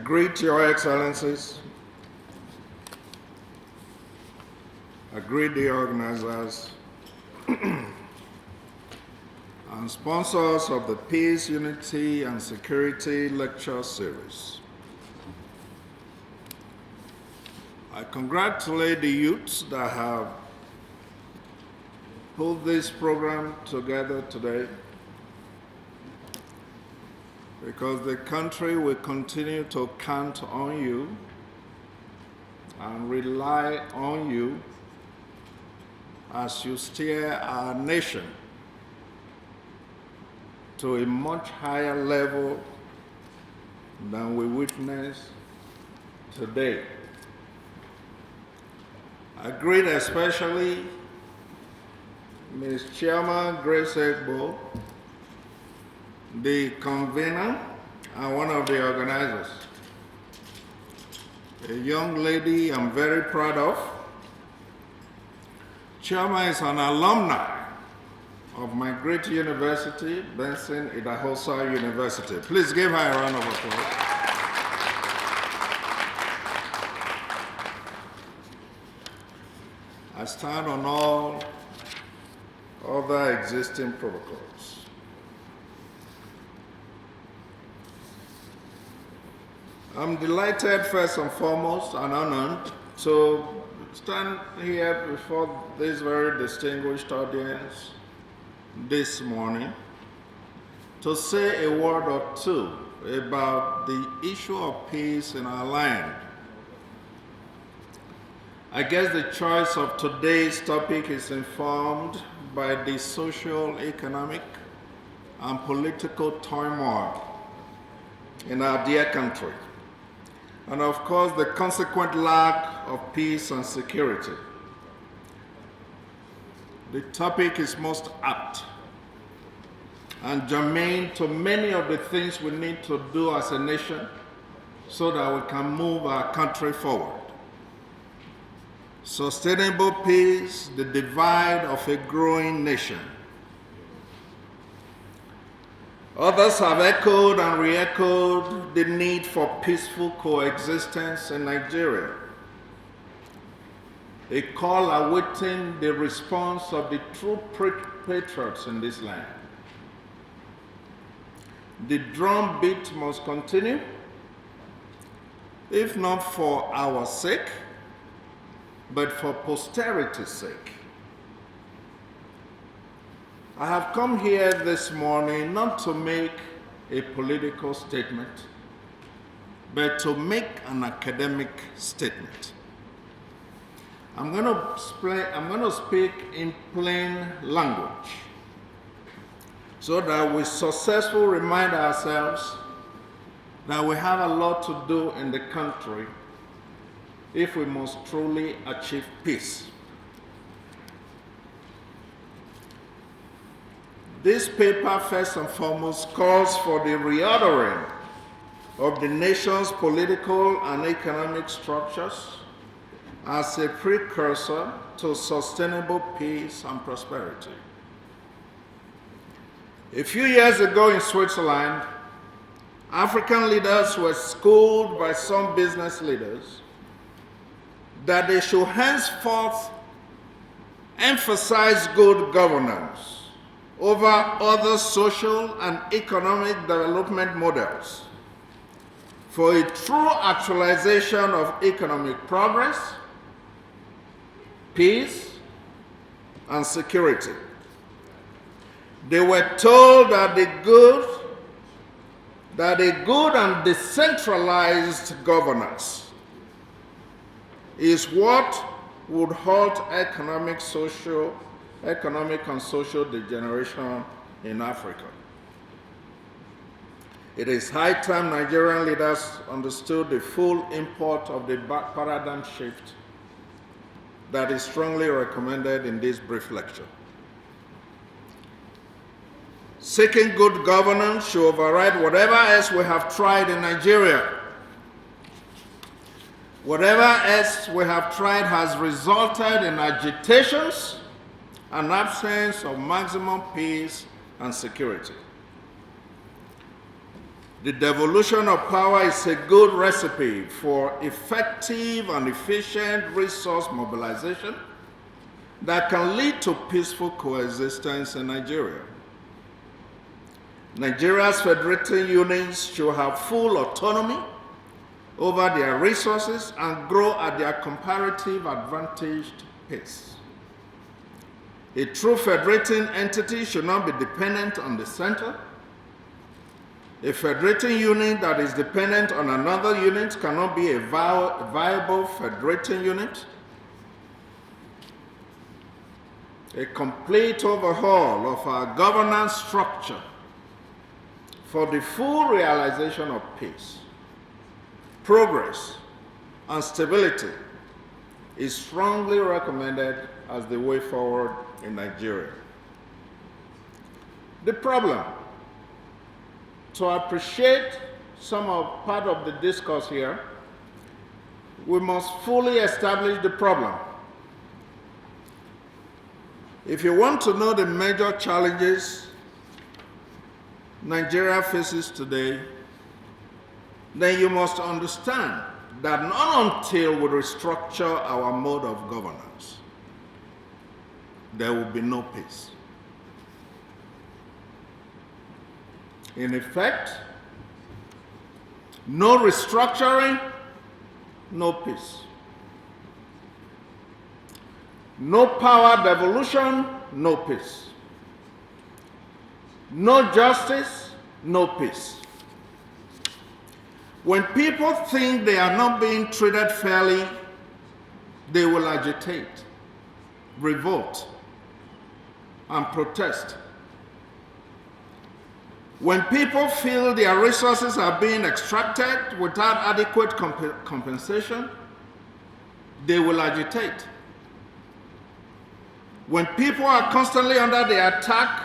greet Your Excellencies. I greet the organizers and sponsors of the Peace, Unity, and Security Lecture Series. I congratulate the youths that have put this program together today, because the country will continue to count on you and rely on you as you steer our nation to a much higher level than we witness today. I greet especially Ms. Chairman Grace Egbo, the convener and one of the organizers. A young lady I'm very proud of. Chairman is an alumni of my great university, Benson, Idahosa University. Please give her a round of applause. I stand on all other existing protocols. I'm delighted, first and foremost, and honored to stand here before this very distinguished audience this morning to say a word or two about the issue of peace in our land. I guess the choice of today's topic is informed by the social, economic, and political turmoil in our dear country, and of course the consequent lack of peace and security. The topic is most apt and germane to many of the things we need to do as a nation so that we can move our country forward. Sustainable peace, the divide of a growing nation. Others have echoed and re-echoed the need for peaceful coexistence in Nigeria, a call awaiting the response of the true patriots in this land. The drumbeat must continue, if not for our sake, but for posterity's sake. I have come here this morning not to make a political statement, but to make an academic statement. I'm going to speak in plain language so that we successfully remind ourselves that we have a lot to do in the country if we must truly achieve peace. This paper, first and foremost, calls for the reordering of the nation's political and economic structures as a precursor to sustainable peace and prosperity. A few years ago in Switzerland, African leaders were schooled by some business leaders that they should henceforth emphasize good governance over other social and economic development models for a true actualization of economic progress, peace, and security. They were told that a good and decentralized governance is what would halt economic and social degeneration in Africa. It is high time Nigerian leaders understood the full import of the paradigm shift that is strongly recommended in this brief lecture. Seeking good governance should override whatever else we have tried in Nigeria. Whatever else we have tried has resulted in agitations and absence of maximum peace and security. The devolution of power is a good recipe for effective and efficient resource mobilization that can lead to peaceful coexistence in Nigeria. Nigeria's federating units should have full autonomy over their resources and grow at their comparative advantaged pace. A true federating entity should not be dependent on the center. A federating unit that is dependent on another unit cannot be a viable federating unit. A complete overhaul of our governance structure for the full realization of peace, progress, and stability is strongly recommended as the way forward in Nigeria. The problem, to appreciate part of the discourse here, we must fully establish the problem. If you want to know the major challenges Nigeria faces today, then you must understand that not until we restructure our mode of governance, there will be no peace. In effect, no restructuring, no peace. No power devolution, no peace. No justice, no peace. When people think they are not being treated fairly, they will agitate, revolt, and protest. When people feel their resources are being extracted without adequate compensation, they will agitate. When people are constantly under the attack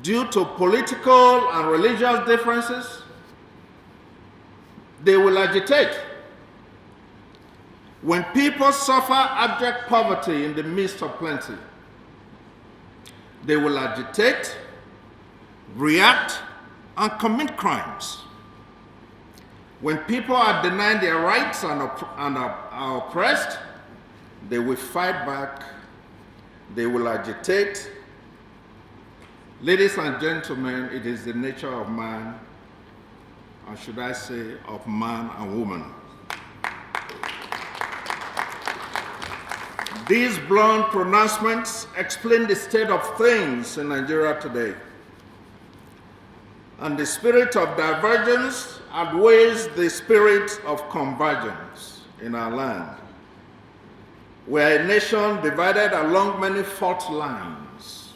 due to political and religious differences, they will agitate. When people suffer abject poverty in the midst of plenty, they will agitate, react, and commit crimes. When people are denied their rights and are oppressed, they will fight back, they will agitate. Ladies and gentlemen, it is the nature of man, or should I say, of man and woman. These blunt pronouncements explain the state of things in Nigeria today. And the spirit of divergence outweighs the spirit of convergence in our land. We are a nation divided along many fault lines: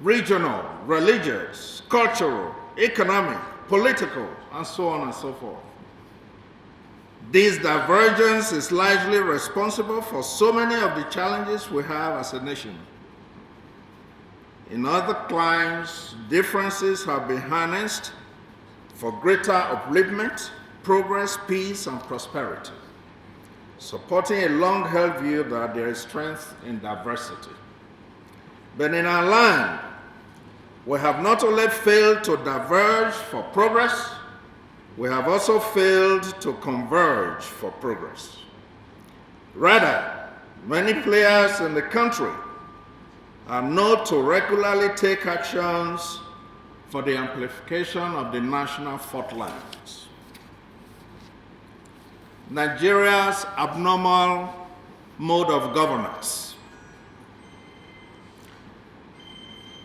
regional, religious, cultural, economic, political, and so on and so forth. This divergence is largely responsible for so many of the challenges we have as a nation. In other climes, differences have been harnessed for greater upliftment, progress, peace, and prosperity, supporting a long-held view that there is strength in diversity. But in our land, we have not only failed to diverge for progress, we have also failed to converge for progress. Rather, many players in the country are known to regularly take actions for the amplification of the national fault lines. Nigeria's abnormal mode of governance.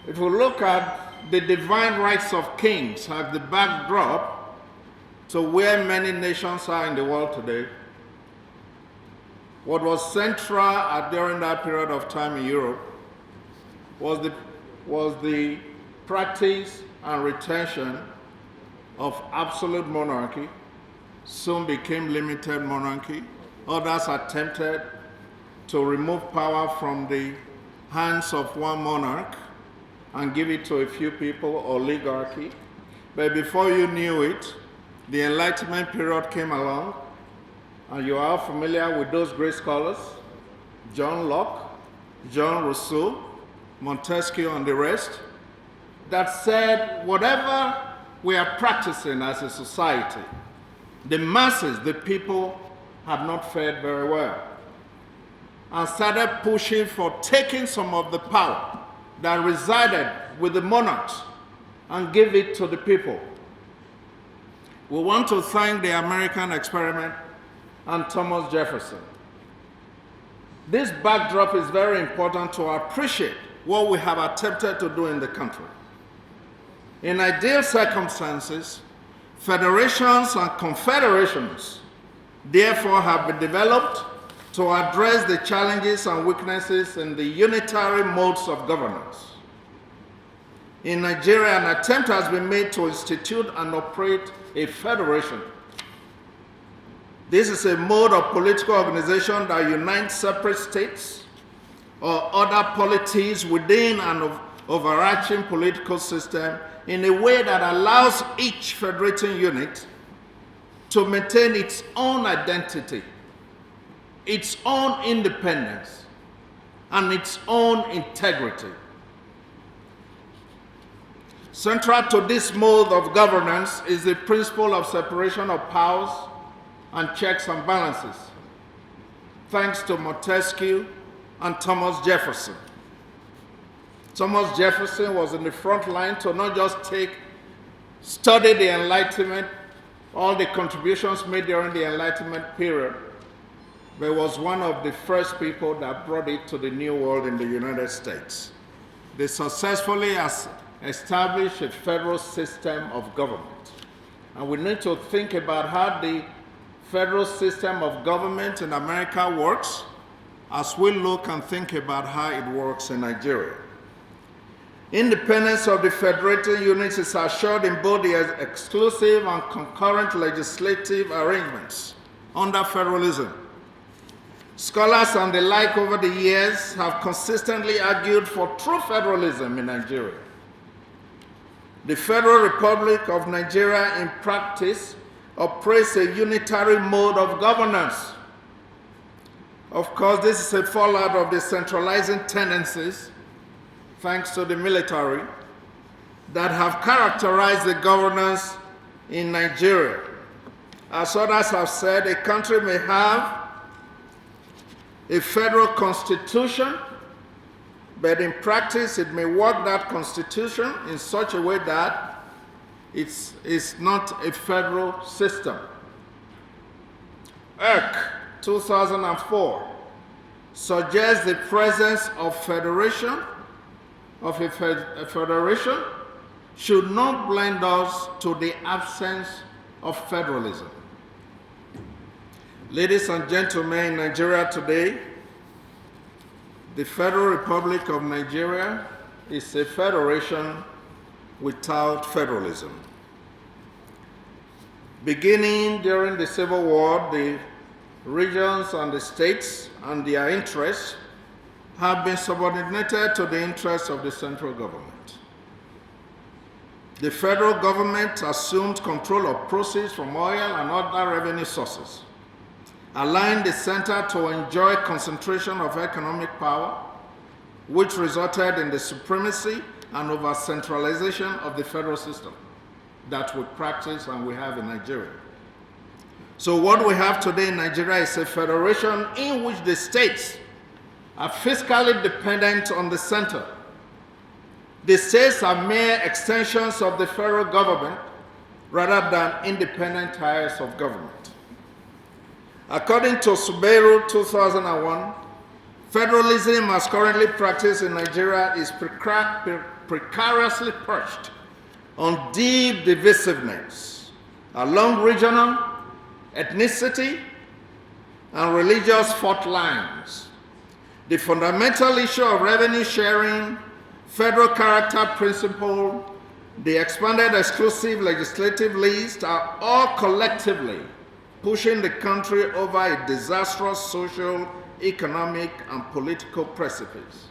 If we look at the divine rights of kings as the backdrop to where many nations are in the world today, what was central during that period of time in Europe was the practice and retention of absolute monarchy. Soon became limited monarchy. Others attempted to remove power from the hands of one monarch and give it to a few people, oligarchy. But before you knew it, the Enlightenment period came along, and you are familiar with those great scholars, John Locke, Jean Rousseau, Montesquieu, and the rest, that said whatever we are practicing as a society. The masses, the people, have not fared very well and started pushing for taking some of the power that resided with the monarchs and give it to the people. We want to thank the American experiment and Thomas Jefferson. This backdrop is very important to appreciate what we have attempted to do in the country. In ideal circumstances, federations and confederations therefore have been developed to address the challenges and weaknesses in the unitary modes of governance. In Nigeria, an attempt has been made to institute and operate a federation. This is a mode of political organization that unites separate states or other polities within an overarching political system in a way that allows each federating unit to maintain its own identity, its own independence, and its own integrity. Central to this mode of governance is the principle of separation of powers and checks and balances, thanks to Montesquieu and Thomas Jefferson. Thomas Jefferson was in the front line to not just study the Enlightenment, all the contributions made during the Enlightenment period, but was one of the first people that brought it to the New World in the United States. They successfully established a federal system of government. And we need to think about how the federal system of government in America works as we look and think about how it works in Nigeria. Independence of the federating units is assured in both the exclusive and concurrent legislative arrangements under federalism. Scholars and the like over the years have consistently argued for true federalism in Nigeria. The Federal Republic of Nigeria in practice operates a unitary mode of governance. Of course, this is a fallout of the centralizing tendencies, thanks to the military, that have characterized the governance in Nigeria. As others have said, a country may have a federal constitution, but in practice it may work that constitution in such a way that it's not a federal system. ERC 2004 suggests the presence of a federation should not blind us to the absence of federalism. Ladies and gentlemen, in Nigeria today, the Federal Republic of Nigeria is a federation without federalism. Beginning during the Civil War, the regions and the states and their interests have been subordinated to the interests of the central government. The federal government assumed control of proceeds from oil and other revenue sources, allowing the center to enjoy concentration of economic power, which resulted in the supremacy and over-centralization of the federal system that we practice and we have in Nigeria. So what we have today in Nigeria is a federation in which the states are fiscally dependent on the center. The states are mere extensions of the federal government rather than independent tiers of government. According to Subaru 2001, federalism as currently practiced in Nigeria is precariously perched on deep divisiveness along regional, ethnicity, and religious fault lines. The fundamental issue of revenue sharing, federal character principle, the expanded exclusive legislative list are all collectively pushing the country over a disastrous social, economic, and political precipice.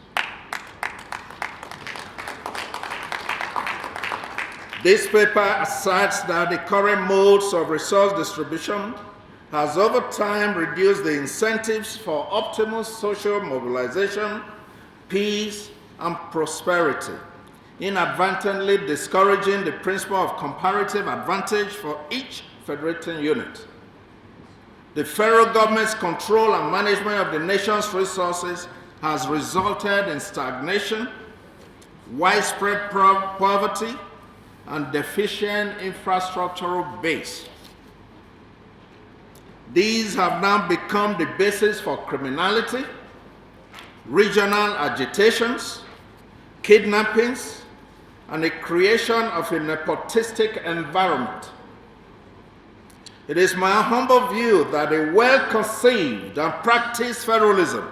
This paper asserts that the current modes of resource distribution has over time reduced the incentives for optimal social mobilization, peace, and prosperity, inadvertently discouraging the principle of comparative advantage for each federating unit. The federal government's control and management of the nation's resources has resulted in stagnation, widespread poverty, and deficient infrastructural base. These have now become the basis for criminality, regional agitations, kidnappings, and the creation of a nepotistic environment. It is my humble view that a well-conceived and practiced federalism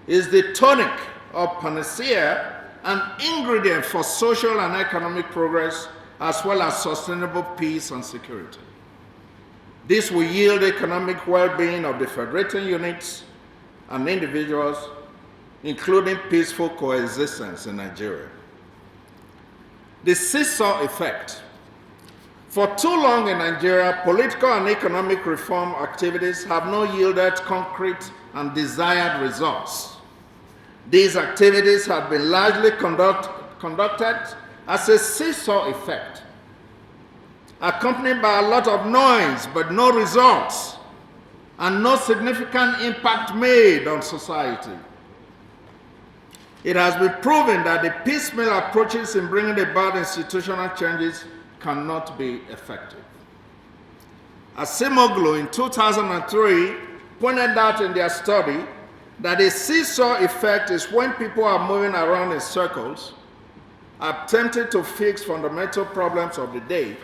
is the tonic or panacea and ingredient for social and economic progress, as well as sustainable peace and security. This will yield economic well-being of the federating units and individuals, including peaceful coexistence in Nigeria. The seesaw effect. For too long in Nigeria, political and economic reform activities have not yielded concrete and desired results. These activities have been largely conducted as a seesaw effect, accompanied by a lot of noise but no results and no significant impact made on society. It has been proven that the piecemeal approaches in bringing about institutional changes cannot be effective. Acemoglu in 2003 pointed out in their study that a seesaw effect is when people are moving around in circles, attempting to fix fundamental problems of the day,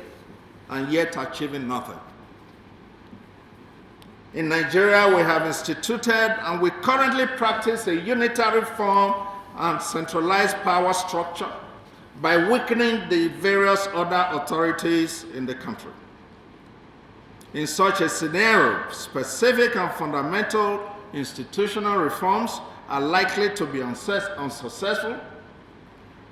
and yet achieving nothing. In Nigeria, we have instituted and we currently practice a unitary form and centralized power structure by weakening the various other authorities in the country. In such a scenario, specific and fundamental institutional reforms are likely to be unsuccessful,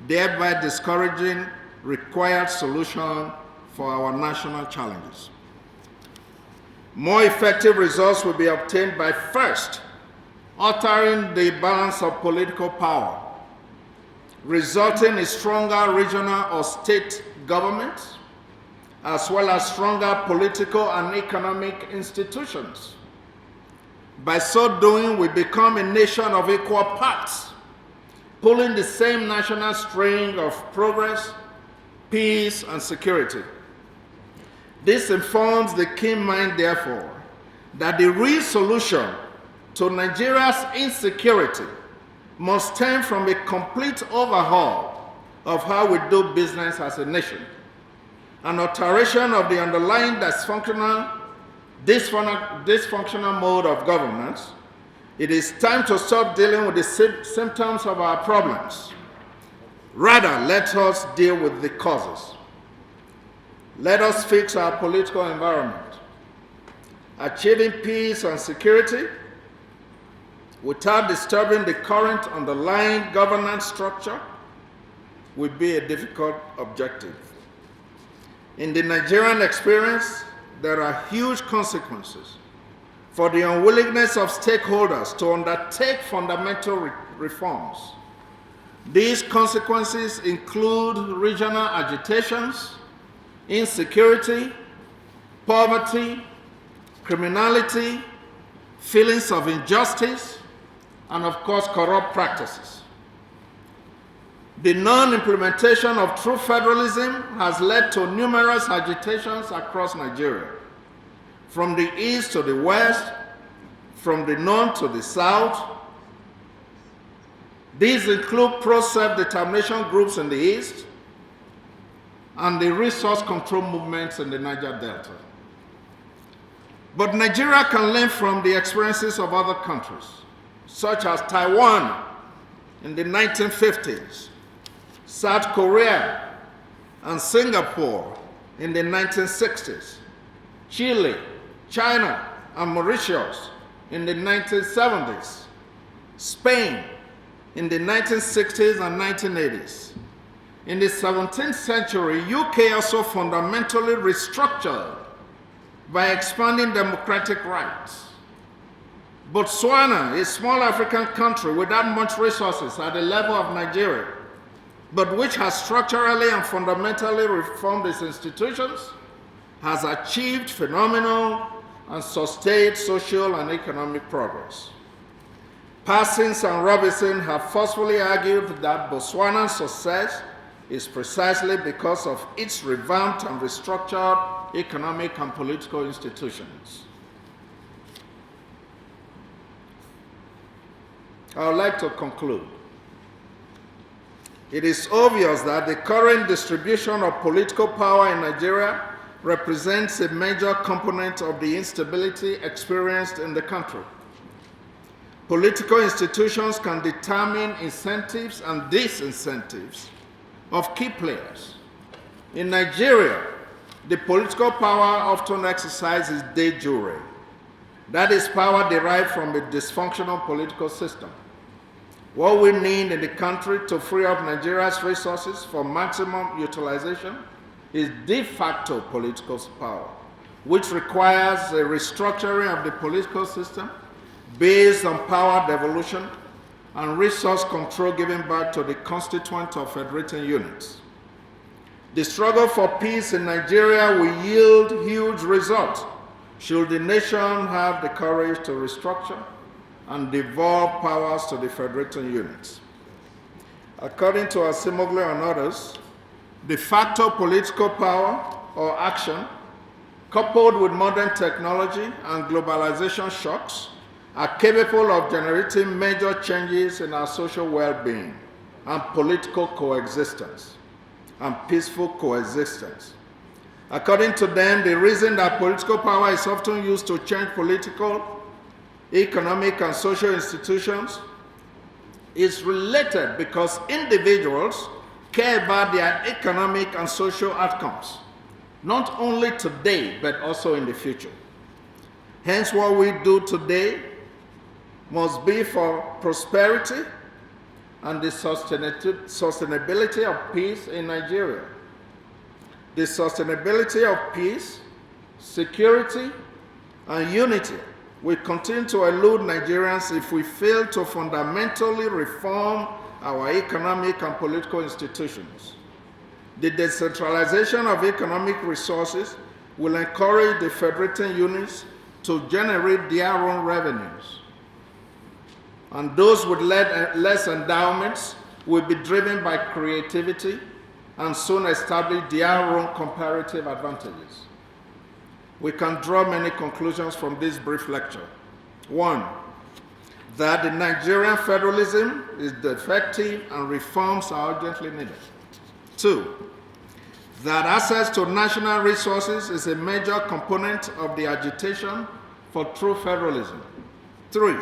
thereby discouraging required solutions for our national challenges. More effective results will be obtained by first altering the balance of political power, resulting in stronger regional or state governments, as well as stronger political and economic institutions. By so doing, we become a nation of equal parts, pulling the same national string of progress, peace, and security. This informs the keen mind, therefore, that the real solution to Nigeria's insecurity must stem from a complete overhaul of how we do business as a nation, an alteration of the underlying dysfunctional mode of governance. It is time to stop dealing with the symptoms of our problems. Rather, let us deal with the causes. Let us fix our political environment. Achieving peace and security without disturbing the current underlying governance structure will be a difficult objective. In the Nigerian experience, there are huge consequences for the unwillingness of stakeholders to undertake fundamental reforms. These consequences include regional agitations, insecurity, poverty, criminality, feelings of injustice, and of course, corrupt practices. The non-implementation of true federalism has led to numerous agitations across Nigeria, from the east to the west, from the north to the south. These include pro-self-determination groups in the east and the resource control movements in the Niger Delta. But Nigeria can learn from the experiences of other countries, such as Taiwan in the 1950s, South Korea and Singapore in the 1960s, Chile, China, and Mauritius in the 1970s, Spain in the 1960s and 1980s. In the 17th century, UK also fundamentally restructured by expanding democratic rights. Botswana, a small African country without much resources at the level of Nigeria, but which has structurally and fundamentally reformed its institutions, has achieved phenomenal and sustained social and economic progress. Parsons and Robinson have forcefully argued that Botswana's success is precisely because of its revamped and restructured economic and political institutions. I would like to conclude. It is obvious that the current distribution of political power in Nigeria represents a major component of the instability experienced in the country. Political institutions can determine incentives and disincentives of key players. In Nigeria, the political power often exercised is de jure. That is power derived from a dysfunctional political system. What we need in the country to free up Nigeria's resources for maximum utilization is de facto political power, which requires a restructuring of the political system based on power devolution and resource control given back to the constituent of federating units. The struggle for peace in Nigeria will yield huge results should the nation have the courage to restructure and devolve powers to the federating units. According to Asimoglu and others, de facto political power or action, coupled with modern technology and globalization shocks, are capable of generating major changes in our social well-being and political coexistence and peaceful coexistence. According to them, the reason that political power is often used to change political, economic, and social institutions is related because individuals care about their economic and social outcomes, not only today, but also in the future. Hence, what we do today must be for prosperity and the sustainability of peace in Nigeria. The sustainability of peace, security, and unity will continue to elude Nigerians if we fail to fundamentally reform our economic and political institutions. The decentralization of economic resources will encourage the federating units to generate their own revenues. And those with less endowments will be driven by creativity and soon establish their own comparative advantages. We can draw many conclusions from this brief lecture. One, that the Nigerian federalism is defective and reforms are urgently needed. Two, that access to national resources is a major component of the agitation for true federalism. Three,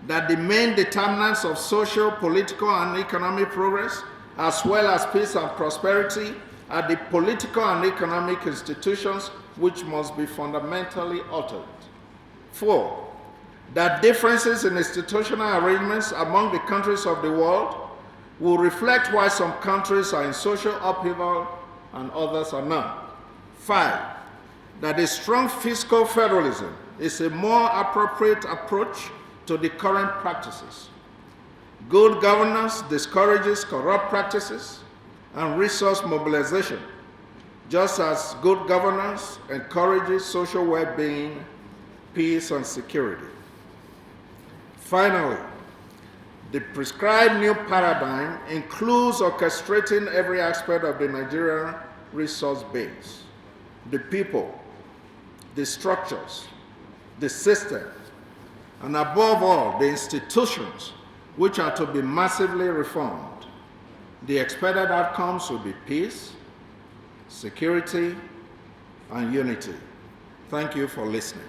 that the main determinants of social, political, and economic progress, as well as peace and prosperity, are the political and economic institutions which must be fundamentally altered. Four, that differences in institutional arrangements among the countries of the world will reflect why some countries are in social upheaval and others are not. Five, that a strong fiscal federalism is a more appropriate approach to the current practices. Good governance discourages corrupt practices and resource mobilization, just as good governance encourages social well-being, peace, and security. Finally, the prescribed new paradigm includes orchestrating every aspect of the Nigerian resource base, the people, the structures, the system, and above all, the institutions which are to be massively reformed. The expected outcomes will be peace, security, and unity. Thank you for listening.